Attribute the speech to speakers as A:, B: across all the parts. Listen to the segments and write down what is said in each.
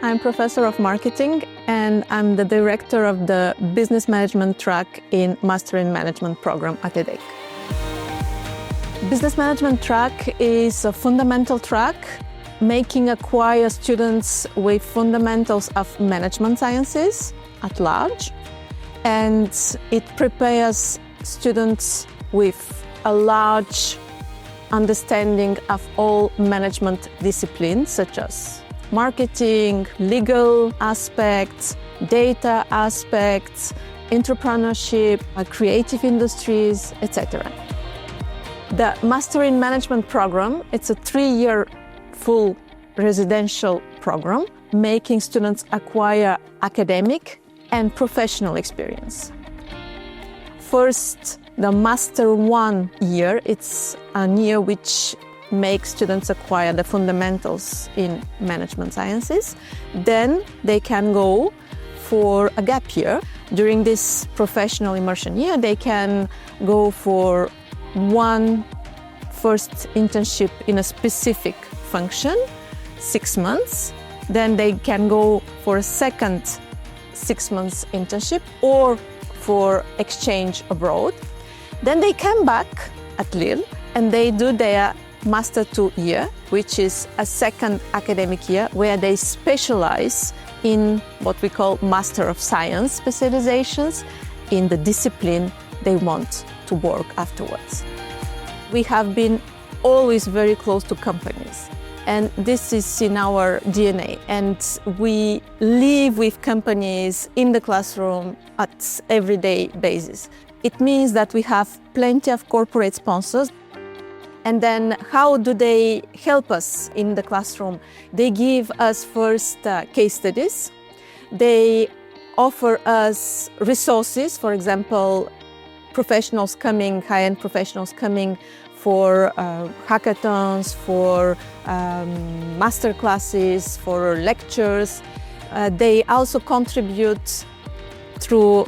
A: I'm professor of marketing and I'm the director of the business management track in Master in Management program at EDHEC. Business management track is a fundamental track making acquire students with fundamentals of management sciences at large, and it prepares students with a large understanding of all management disciplines such as marketing, legal aspects, data aspects, entrepreneurship, creative industries, etc. The Master in Management program, it's a 3-year full residential program, making students acquire academic and professional experience. First, the Master 1 year, it's a year which makes students acquire the fundamentals in management sciences. Then they can go for a gap year. During this professional immersion year, they can go for one first internship in a specific function, 6 months. Then they can go for a second 6 months internship or for exchange abroad. Then they come back at Lille and they do their Master 2 year, which is a second academic year where they specialize in what we call Master of Science specializations in the discipline they want to work afterwards. We have been always very close to companies, and this is in our DNA, and we live with companies in the classroom at everyday basis. It means that we have plenty of corporate sponsors. And then how do they help us in the classroom? They give us first case studies. They offer us resources, for example, professionals coming, high-end professionals coming for hackathons, for master classes, for lectures. They also contribute through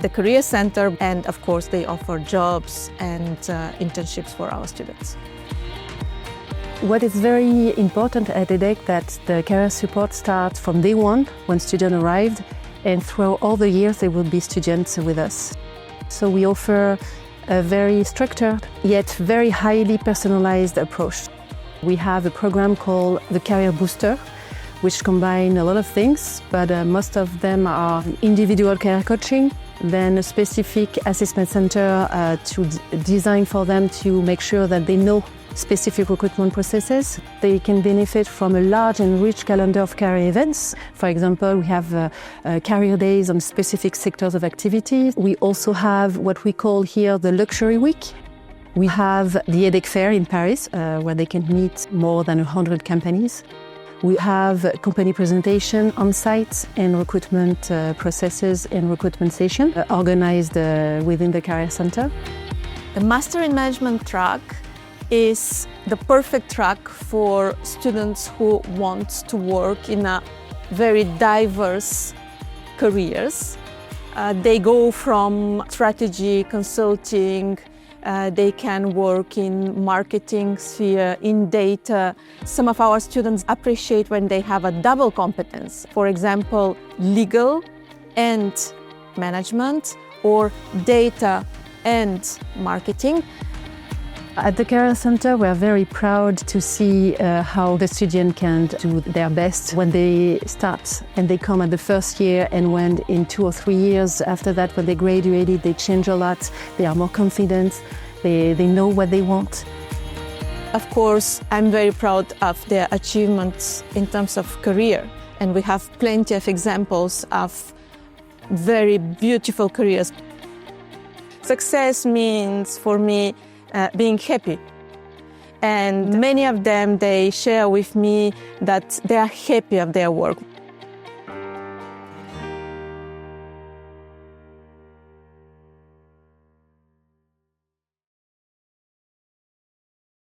A: the Career Center, and of course they offer jobs and internships for our students.
B: What is very important at EDHEC that the career support starts from day one when students arrived, and throughout all the years they will be students with us. So we offer a very structured yet very highly personalized approach. We have a program called the Career Booster, which combine a lot of things, but most of them are individual career coaching, then a specific assessment center to design for them to make sure that they know specific recruitment processes. They can benefit from a large and rich calendar of career events. For example, we have career days on specific sectors of activity. We also have what we call here the Luxury Week. We have the EDHEC Fair in Paris, where they can meet more than 100 companies. We have company presentation on site and recruitment processes and recruitment session organized within the Career Center.
A: The Master in Management track is the perfect track for students who want to work in a very diverse careers. They go from strategy, consulting, they can work in marketing sphere, in data. Some of our students appreciate when they have a double competence. For example, legal and management, or data and marketing.
B: At the Career Center, we are very proud to see how the student can do their best when they start and they come at the first year, and when in 2 or 3 years after that, when they graduated, they change a lot, they are more confident, they know what they want.
A: Of course, I'm very proud of their achievements in terms of career, and we have plenty of examples of very beautiful careers. Success means, for me, being happy. And many of them, they share with me that they are happy of their work.